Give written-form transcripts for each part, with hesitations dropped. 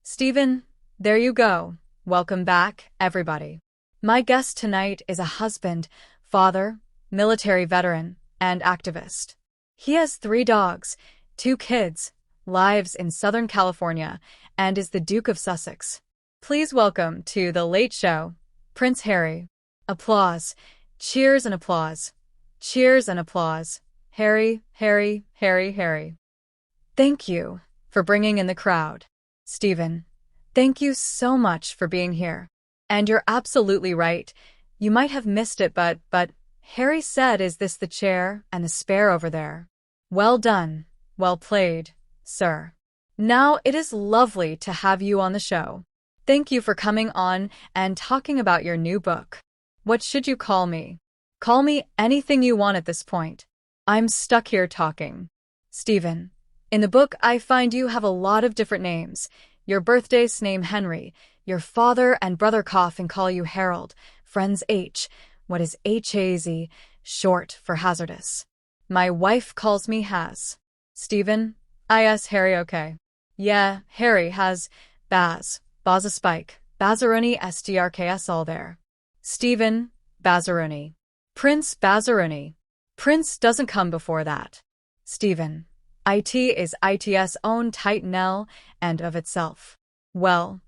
Stephen, there you go. Welcome back, everybody. My guest tonight is a husband, father, military veteran, and activist. He has 3 dogs, 2 kids, lives in Southern California, and is the Duke of Sussex. Please welcome to The Late Show, Prince Harry. Applause. Cheers and applause. Cheers and applause. Harry, Harry, Harry, Harry. Thank you for bringing in the crowd. Stephen, thank you so much for being here. And you're absolutely right. You might have missed it, but Harry said, is this the chair and the spare over there? Well done. Well played, sir. Now it is lovely to have you on the show. Thank you for coming on and talking about your new book. What should you call me? Call me anything you want at this point. I'm stuck here talking. Stephen, in the book I find you have a lot of different names. Your birthday's name Henry. Your father and brother cough and call you Harold. Friends H. What is HAZ? Short for hazardous. My wife calls me Haz. Stephen, IS Harry okay. Yeah, Harry has Baz. Baza Spike. Bazaruni SDRKS all there. Stephen, Bazaruni. Prince Bazaruni. Prince doesn't come before that. Stephen, IT is IT's own tight L and of itself. Well,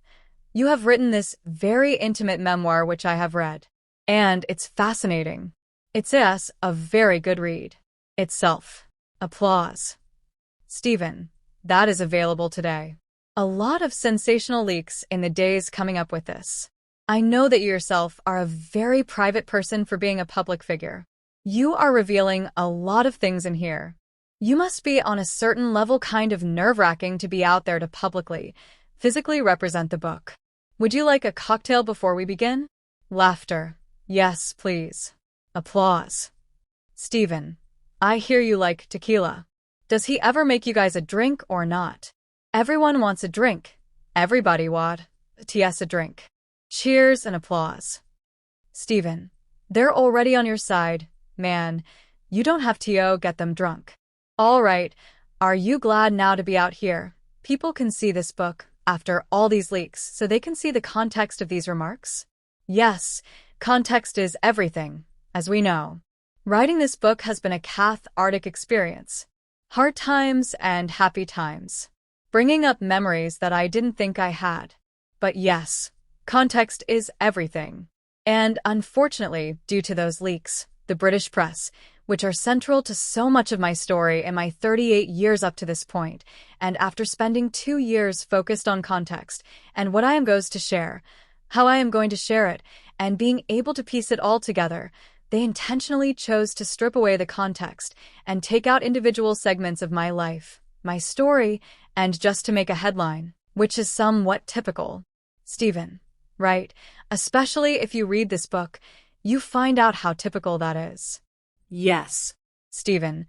you have written this very intimate memoir which I have read. And it's fascinating. It's a very good read. Itself. Applause. Stephen, that is available today. A lot of sensational leaks in the days coming up with this. I know that you yourself are a very private person for being a public figure. You are revealing a lot of things in here. You must be on a certain level kind of nerve-wracking to be out there to publicly, physically represent the book. Would you like a cocktail before we begin? Laughter. Yes, please. Applause. Stephen, I hear you like tequila. Does he ever make you guys a drink or not? Everyone wants a drink. Everybody wad. TS a drink. Cheers and applause. Stephen, they're already on your side. Man, you don't have to get them drunk. All right, are you glad now to be out here? People can see this book after all these leaks, so they can see the context of these remarks? Yes, context is everything, as we know. Writing this book has been a cathartic experience. Hard times and happy times. Bringing up memories that I didn't think I had. But yes, context is everything. And unfortunately, due to those leaks, the British press, which are central to so much of my story in my 38 years up to this point, and after spending 2 years focused on context and what I am going to share, how I am going to share it, and being able to piece it all together, they intentionally chose to strip away the context and take out individual segments of my life, my story, and just to make a headline, which is somewhat typical. Stephen, right? Especially if you read this book, you find out how typical that is. Yes. Stephen,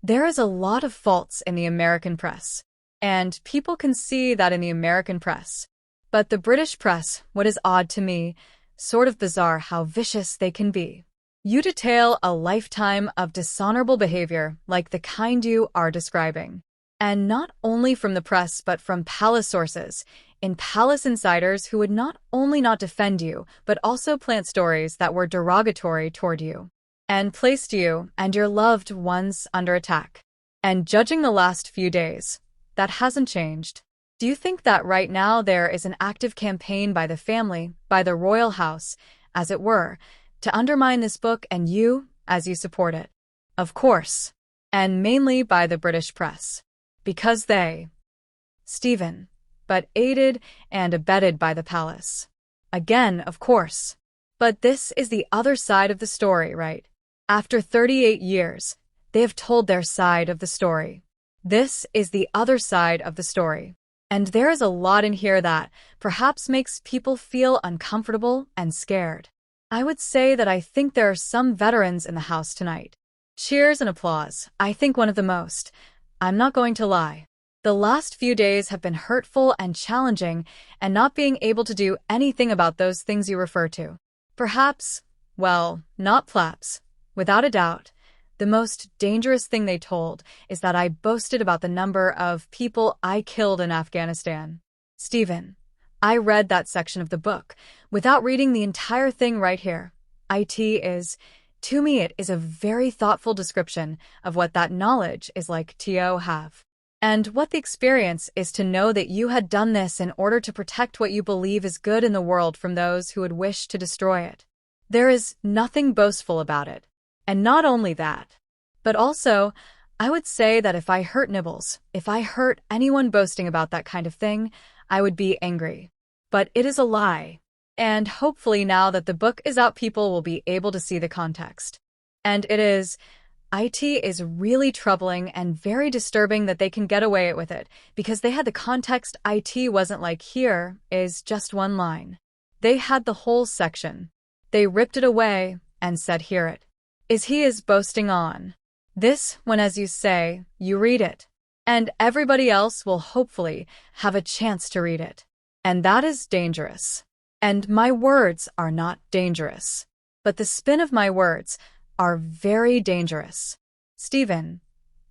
there is a lot of faults in the American press, and people can see that in the American press. But the British press, what is odd to me, sort of bizarre how vicious they can be. You detail a lifetime of dishonorable behavior like the kind you are describing. And not only from the press but from palace sources, in palace insiders who would not only not defend you, but also plant stories that were derogatory toward you, and placed you and your loved ones under attack. And judging the last few days, that hasn't changed. Do you think that right now there is an active campaign by the family, by the royal house, as it were, to undermine this book and you, as you support it? Of course. And mainly by the British press. Because they, Stephen, but aided and abetted by the palace. Again, of course. But this is the other side of the story, right? After 38 years, they have told their side of the story. This is the other side of the story. And there is a lot in here that perhaps makes people feel uncomfortable and scared. I would say that I think there are some veterans in the house tonight. Cheers and applause. I think one of the most. I'm not going to lie. The last few days have been hurtful and challenging, and not being able to do anything about those things you refer to. Perhaps, well, not plaps. Without a doubt, the most dangerous thing they told is that I boasted about the number of people I killed in Afghanistan. Stephen, I read that section of the book without reading the entire thing right here. To me, it is a very thoughtful description of what that knowledge is like to have. And what the experience is to know that you had done this in order to protect what you believe is good in the world from those who would wish to destroy it. There is nothing boastful about it. And not only that, but also, I would say that if I hurt Nibbles, if I hurt anyone boasting about that kind of thing, I would be angry. But it is a lie. And hopefully now that the book is out, people will be able to see the context. And it is really troubling and very disturbing that they can get away with it because they had the context. It wasn't like here is just one line. They had the whole section. They ripped it away and said here it is boasting on. This when, as you say, you read it. And everybody else will hopefully have a chance to read it. And that is dangerous. And my words are not dangerous. But the spin of my words are very dangerous. Stephen,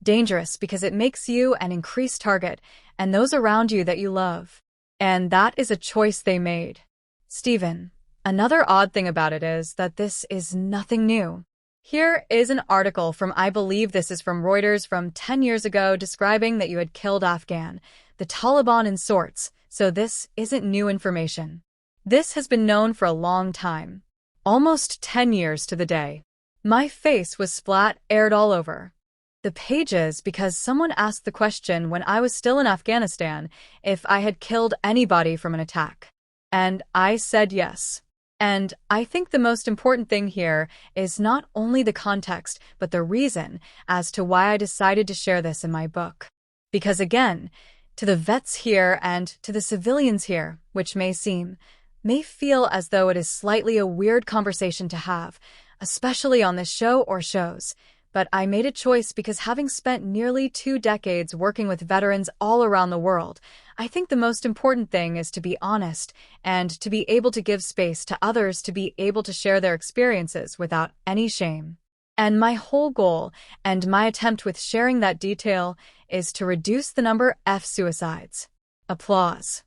dangerous because it makes you an increased target and those around you that you love. And that is a choice they made. Stephen, another odd thing about it is that this is nothing new. Here is an article from, I believe this is from Reuters from 10 years ago, describing that you had killed Afghan, the Taliban in sorts, so this isn't new information. This has been known for a long time. Almost 10 years to the day. My face was aired all over the pages because someone asked the question when I was still in Afghanistan if I had killed anybody from an attack. And I said yes. And I think the most important thing here is not only the context, but the reason as to why I decided to share this in my book. Because again, to the vets here and to the civilians here, which may feel as though it is slightly a weird conversation to have, especially on this show or shows. But I made a choice because having spent nearly 2 decades working with veterans all around the world, I think the most important thing is to be honest and to be able to give space to others to be able to share their experiences without any shame. And my whole goal and my attempt with sharing that detail is to reduce the number of suicides. Applause.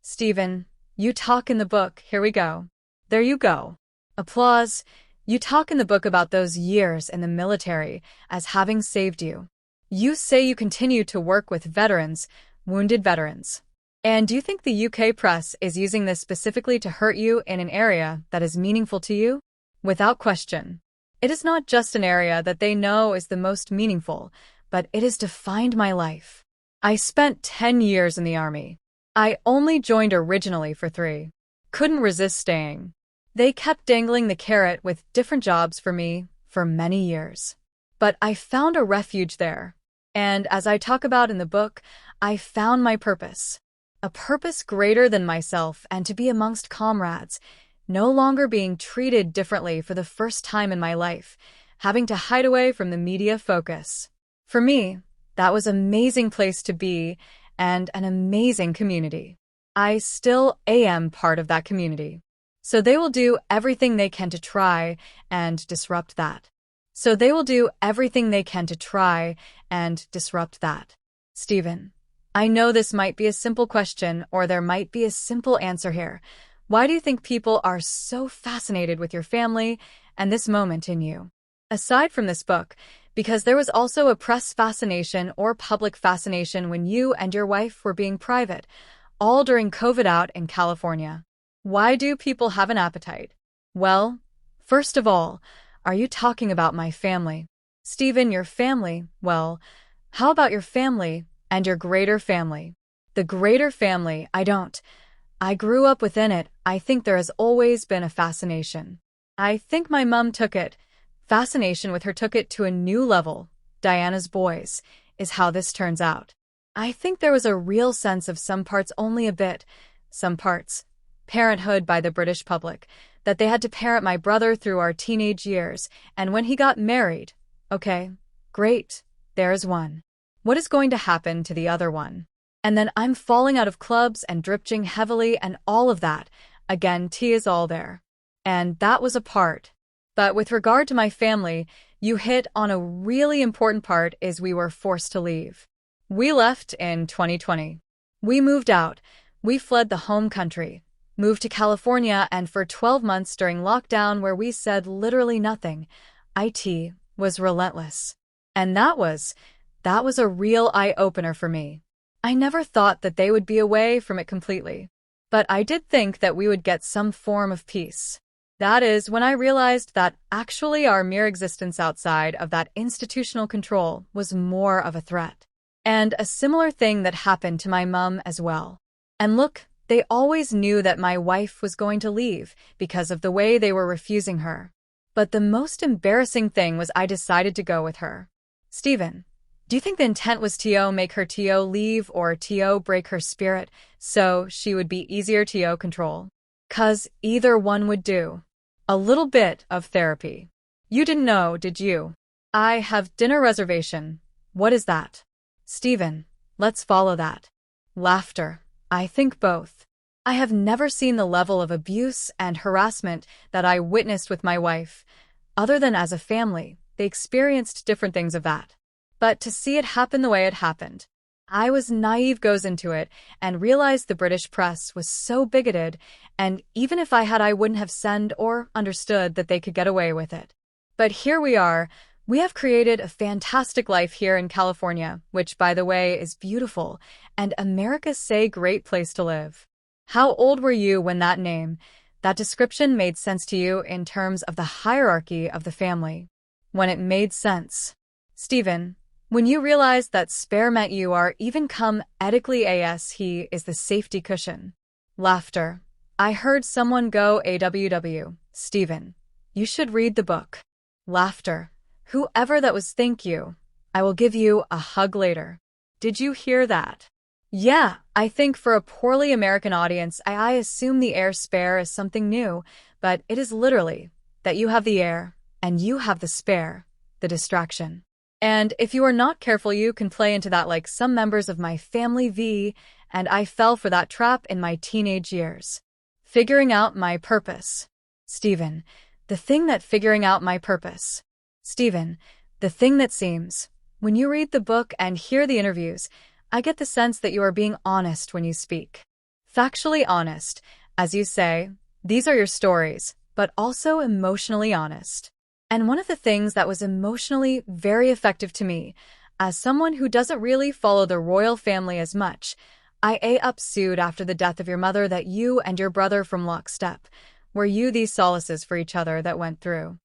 Stephen, you talk in the book. Here we go. There you go. Applause. You talk in the book about those years in the military as having saved you. You say you continue to work with veterans, wounded veterans. And do you think the UK press is using this specifically to hurt you in an area that is meaningful to you? Without question. It is not just an area that they know is the most meaningful, but it has defined my life. I spent 10 years in the army. I only joined originally for 3. Couldn't resist staying. They kept dangling the carrot with different jobs for me for many years. But I found a refuge there. And as I talk about in the book, I found my purpose. A purpose greater than myself and to be amongst comrades, no longer being treated differently for the first time in my life, having to hide away from the media focus. For me, that was an amazing place to be and an amazing community. I still am part of that community. So they will do everything they can to try and disrupt that. Stephen, I know this might be a simple question or there might be a simple answer here. Why do you think people are so fascinated with your family and this moment in you? Aside from this book, because there was also a press fascination or public fascination when you and your wife were being private, all during COVID out in California. Why do people have an appetite? Well, first of all, are you talking about my family? Stephen, your family, well, how about your family and your greater family? The greater family, I don't. I grew up within it. I think there has always been a fascination. I think my mom took it to a new level. Diana's boys is how this turns out. I think there was a real sense of some parts only a bit, some parts. Parenthood by the British public, that they had to parent my brother through our teenage years, and when he got married, okay, great, there's one. What is going to happen to the other one? And then I'm falling out of clubs and dripping heavily and all of that. Again, tea is all there. And that was a part. But with regard to my family, you hit on a really important part is we were forced to leave. We left in 2020. We moved out. We fled the home country, moved to California, and for 12 months during lockdown where we said literally nothing, IT was relentless. And that was a real eye-opener for me. I never thought that they would be away from it completely. But I did think that we would get some form of peace. That is when I realized that actually our mere existence outside of that institutional control was more of a threat. And a similar thing that happened to my mom as well. And look, they always knew that my wife was going to leave because of the way they were refusing her. But the most embarrassing thing was I decided to go with her. Stephen, do you think the intent was to make her leave or to break her spirit so she would be easier to control? 'Cause either one would do. A little bit of therapy. You didn't know, did you? I have dinner reservation. What is that? Stephen, let's follow that. Laughter. I think both. I have never seen the level of abuse and harassment that I witnessed with my wife. Other than as a family, they experienced different things of that. But to see it happen the way it happened, I was naive goes into it and realized the British press was so bigoted, and even if I had, I wouldn't have said or understood that they could get away with it. But here we are. We have created a fantastic life here in California, which, by the way, is beautiful, and America's say great place to live. How old were you when that description made sense to you in terms of the hierarchy of the family? When it made sense. Stephen, when you realized that spare meant you are even come ethically as he is the safety cushion. Laughter. I heard someone go AWW. Stephen, you should read the book. Laughter. Whoever that was, thank you. I will give you a hug later. Did you hear that? Yeah, I think for a poorly American audience, I assume the air spare is something new, but it is literally that you have the air and you have the spare, the distraction. And if you are not careful, you can play into that like some members of my family and I fell for that trap in my teenage years. Figuring out my purpose. Stephen, the thing that figuring out my purpose. Stephen, the thing that seems, when you read the book and hear the interviews, I get the sense that you are being honest when you speak. Factually honest, as you say, these are your stories, but also emotionally honest. And one of the things that was emotionally very effective to me, as someone who doesn't really follow the royal family as much, I sued after the death of your mother that you and your brother from lockstep, were you these solaces for each other that went through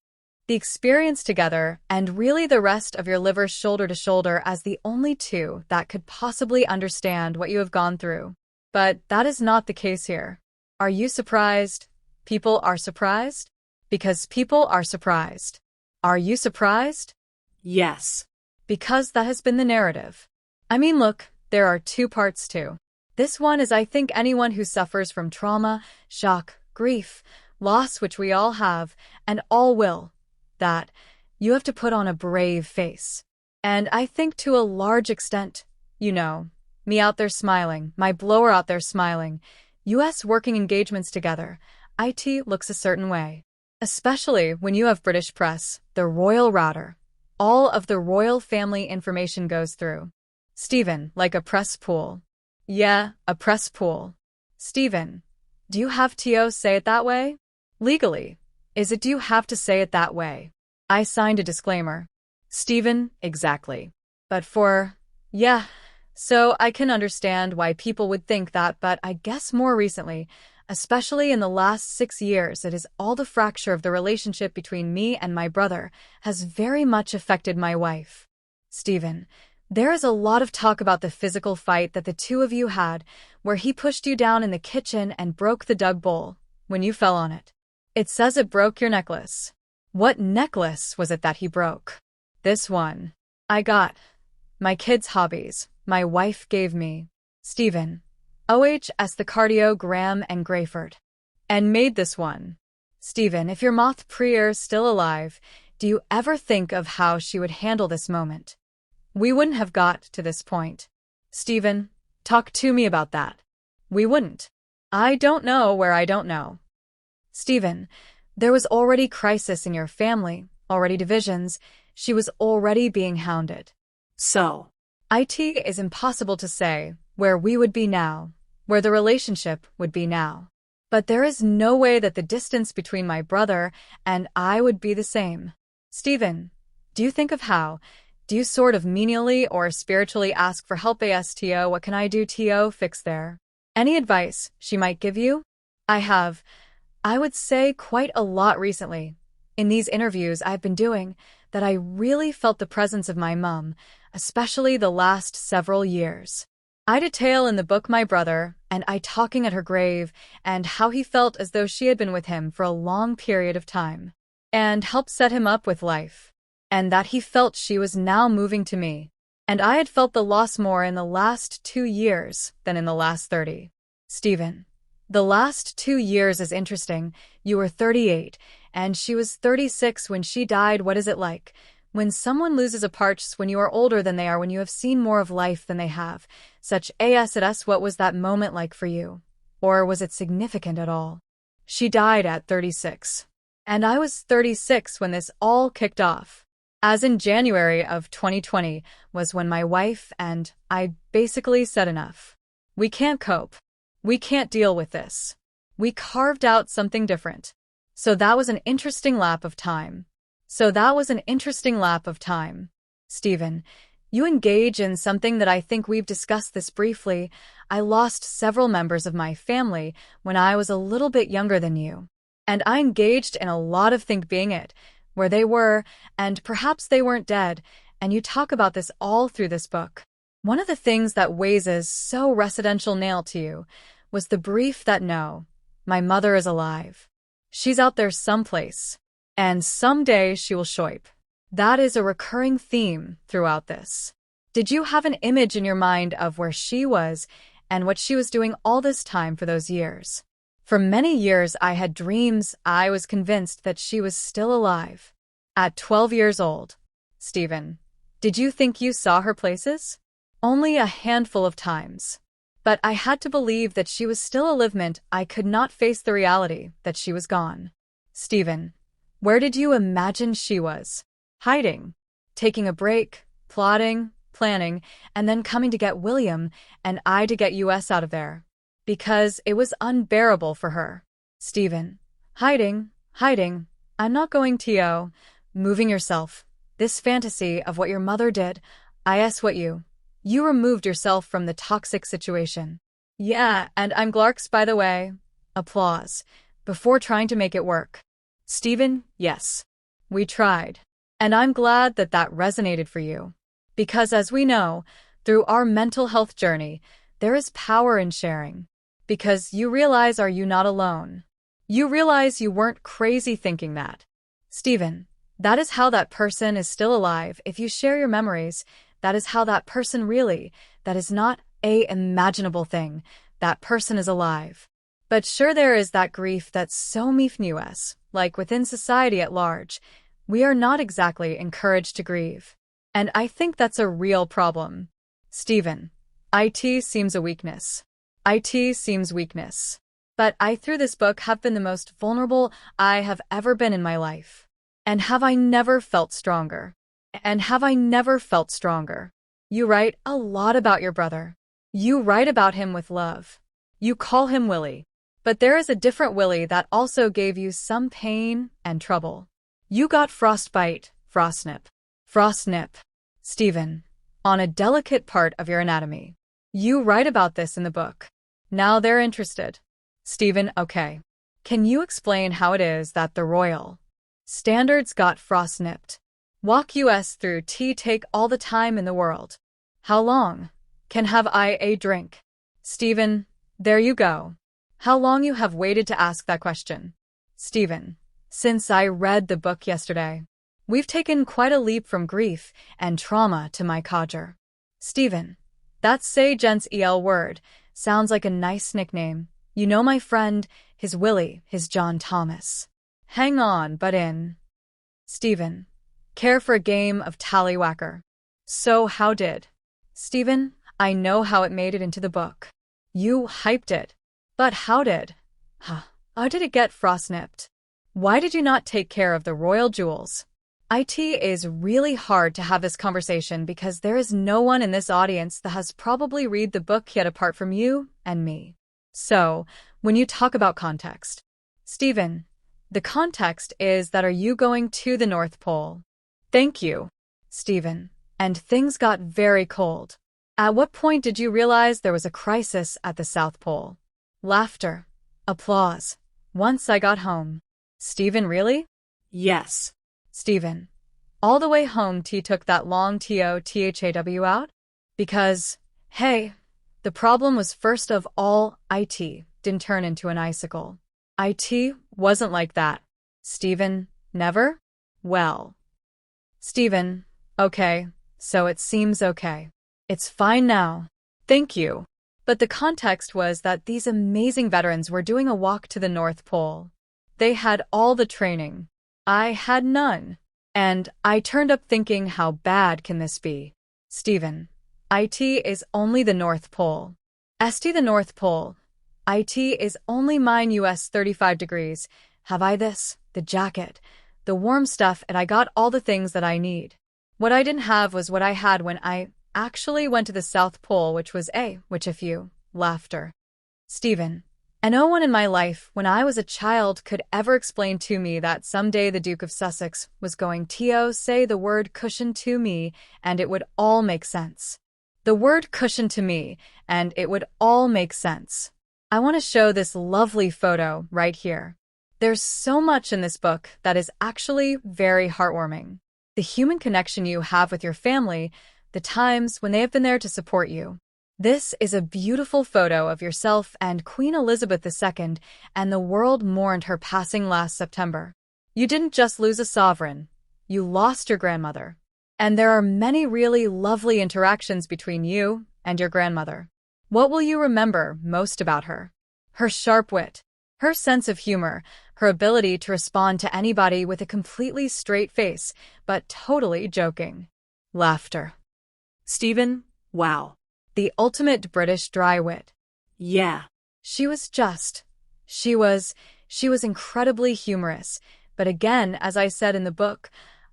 the experience together, and really the rest of your livers shoulder to shoulder as the only two that could possibly understand what you have gone through. But that is not the case here. Are you surprised? People are surprised? Because people are surprised. Are you surprised? Yes. Because that has been the narrative. I mean, look, there are two parts too. This one is I think anyone who suffers from trauma, shock, grief, loss, which we all have, and all will, that you have to put on a brave face. And I think to a large extent, me out there smiling, my blower out there smiling, US working engagements together, IT looks a certain way. Especially when you have British press, the royal router. All of the royal family information goes through. Stephen, like a press pool. Yeah, a press pool. Stephen, do you have to say it that way? Legally, do you have to say it that way? I signed a disclaimer. Stephen, exactly. But so I can understand why people would think that, but I guess more recently, especially in the last 6 years, it is all the fracture of the relationship between me and my brother has very much affected my wife. Stephen, there is a lot of talk about the physical fight that the two of you had, where he pushed you down in the kitchen and broke the Doug bowl when you fell on it. It says it broke your necklace. What necklace was it that he broke? This one. I got. My kids' hobbies. My wife gave me. Stephen. OHS the cardiogram and Grayford. And made this one. Stephen, if your moth Prier's still alive, do you ever think of how she would handle this moment? We wouldn't have got to this point. Stephen, talk to me about that. We wouldn't. I don't know where I don't know. Stephen, there was already crisis in your family, already divisions. She was already being hounded. So? It is impossible to say where we would be now. where the relationship would be now. But there is no way that the distance between my brother and I would be the same. Stephen, do you think of how? Do you sort of menially or spiritually ask for help? ASTO, what can I do to fix there? Any advice she might give you? I would say quite a lot recently. In these interviews I've been doing, that I really felt the presence of my mum, especially the last several years. I detail in the book my brother and I talking at her grave and how he felt as though she had been with him for a long period of time and helped set him up with life, and that he felt she was now moving to me. And I had felt the loss more in the last 2 years than in the last 30. Stephen, the last 2 years is interesting. You were 38, and she was 36 when she died. What is it like when someone loses a part when you are older than they are, when you have seen more of life than they have? Such as what was that moment like for you? Or was it significant at all? She died at 36. And I was 36 when this all kicked off. As in January of 2020 was when my wife and I basically said enough. We can't cope. We can't deal with this. We carved out something different. So that was an interesting lap of time. Stephen, you engage in something that I think we've discussed this briefly. I lost several members of my family when I was a little bit younger than you. And I engaged in a lot of being it, where they were, and perhaps they weren't dead, and you talk about this all through this book. One of the things that weighs as so residential nail to you was the brief that no, my mother is alive. She's out there someplace, and someday she will show up. That is a recurring theme throughout this. Did you have an image in your mind of where she was and what she was doing all this time for those years? For many years I had dreams. I was convinced that she was still alive. At 12 years old, Stephen, did you think you saw her places? Only a handful of times. But I had to believe that she was still alive. I could not face the reality that she was gone. Stephen, where did you imagine she was? Hiding, taking a break, plotting, planning, and then coming to get William and I to get us out of there. Because it was unbearable for her. Stephen, hiding, I'm not going to moving yourself. This fantasy of what your mother did, what you removed yourself from the toxic situation. Yeah, and I'm Glarks, by the way. Applause. Before trying to make it work. Stephen, yes. We tried. And I'm glad that that resonated for you. Because as we know, through our mental health journey, there is power in sharing. Because you realize, are you not alone? You realize you weren't crazy thinking that. Stephen, that is how that person is still alive. If you share your memories, that is how that person really, that is not a imaginable thing, that person is alive. But sure, there is that grief that's so us, like within society at large, we are not exactly encouraged to grieve. And I think that's a real problem. Stephen, it seems weakness. But I, through this book, have been the most vulnerable I have ever been in my life. And have I never felt stronger? You write a lot about your brother. You write about him with love. You call him Willie. But there is a different Willie that also gave you some pain and trouble. You got frostbite, frostnip. Stephen, on a delicate part of your anatomy. You write about this in the book. Now they're interested. Stephen, okay. Can you explain how it is that the royal standards got frostnipped? Walk us through take all the time in the world. How long? Can have I a drink? Stephen, there you go. How long you have waited to ask that question? Stephen, since I read the book yesterday. We've taken quite a leap from grief and trauma to my codger. Stephen, that say gents word. Sounds like a nice nickname. You know my friend, his Willie, his John Thomas. Hang on, but in. Stephen, care for a game of tallywhacker. So how did? Stephen, I know how it made it into the book. You hyped it. But how did? How did it get frostnipped? Why did you not take care of the royal jewels? It is really hard to have this conversation because there is no one in this audience that has probably read the book yet apart from you and me. So, when you talk about context, Stephen, the context is that are you going to the North Pole? Thank you, Stephen. And things got very cold. At what point did you realize there was a crisis at the South Pole? Laughter. Applause. Once I got home. Stephen, really? Yes. Stephen. All the way home T took that long TOTHAW out? Because, hey, the problem was first of all, IT didn't turn into an icicle. IT wasn't like that. Stephen, never? Well. Stephen, okay, so it seems okay. It's fine now. Thank you. But the context was that these amazing veterans were doing a walk to the North Pole. They had all the training. I had none. And I turned up thinking, how bad can this be? Stephen, IT is only the North Pole. ST the North Pole. IT is only mine US 35 degrees. Have I this, the jacket, the warm stuff, and I got all the things that I need. What I didn't have was what I had when I actually went to the South Pole, which was which if you, laughter. Stephen, and no one in my life when I was a child could ever explain to me that someday the Duke of Sussex was going to say the word cushion to me and it would all make sense. The word cushion to me and it would all make sense. I want to show this lovely photo right here. There's so much in this book that is actually very heartwarming. The human connection you have with your family, the times when they have been there to support you. This is a beautiful photo of yourself and Queen Elizabeth II, and the world mourned her passing last September. You didn't just lose a sovereign, you lost your grandmother. And there are many really lovely interactions between you and your grandmother. What will you remember most about her? Her sharp wit, her sense of humor, her ability to respond to anybody with a completely straight face, but totally joking. Laughter. Stephen, wow. The ultimate British dry wit. Yeah. She was incredibly humorous. But again, as I said in the book,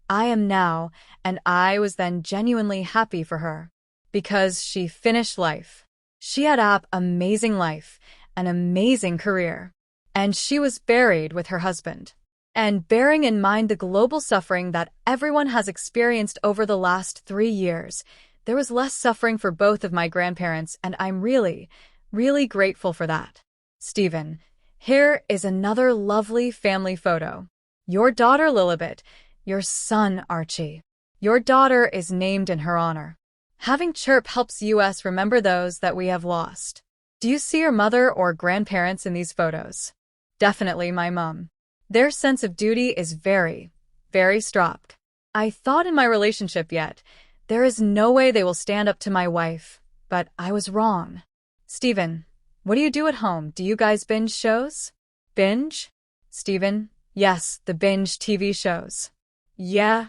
I am now, and I was then genuinely happy for her. Because she finished life. She had an amazing life, an amazing career. And she was buried with her husband. And bearing in mind the global suffering that everyone has experienced over the last 3 years, there was less suffering for both of my grandparents, and I'm really, really grateful for that. Stephen, here is another lovely family photo. Your daughter Lilibet, your son Archie. Your daughter is named in her honor. Having Chirp helps us remember those that we have lost. Do you see your mother or grandparents in these photos? Definitely my mom. Their sense of duty is very, very strong. I thought in my relationship yet, there is no way they will stand up to my wife, but I was wrong. Stephen, what do you do at home? Do you guys binge shows? Binge? Stephen, yes, the binge TV shows. Yeah.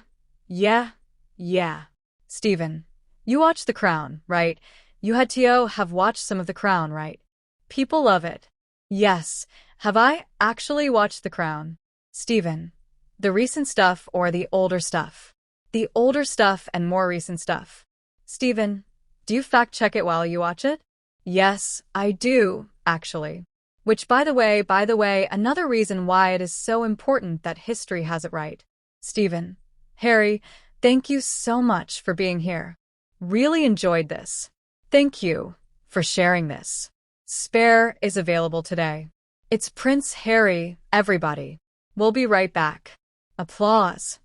Stephen, you watch The Crown, right? You had to have watched some of The Crown, right? People love it. Yes, have I actually watched The Crown? Stephen, the recent stuff or the older stuff? The older stuff and more recent stuff. Stephen, do you fact check it while you watch it? Yes, I do, actually. Which, by the way, another reason why it is so important that history has it right. Stephen, Harry, thank you so much for being here. Really enjoyed this. Thank you for sharing this. Spare is available today. It's Prince Harry, everybody. We'll be right back. Applause.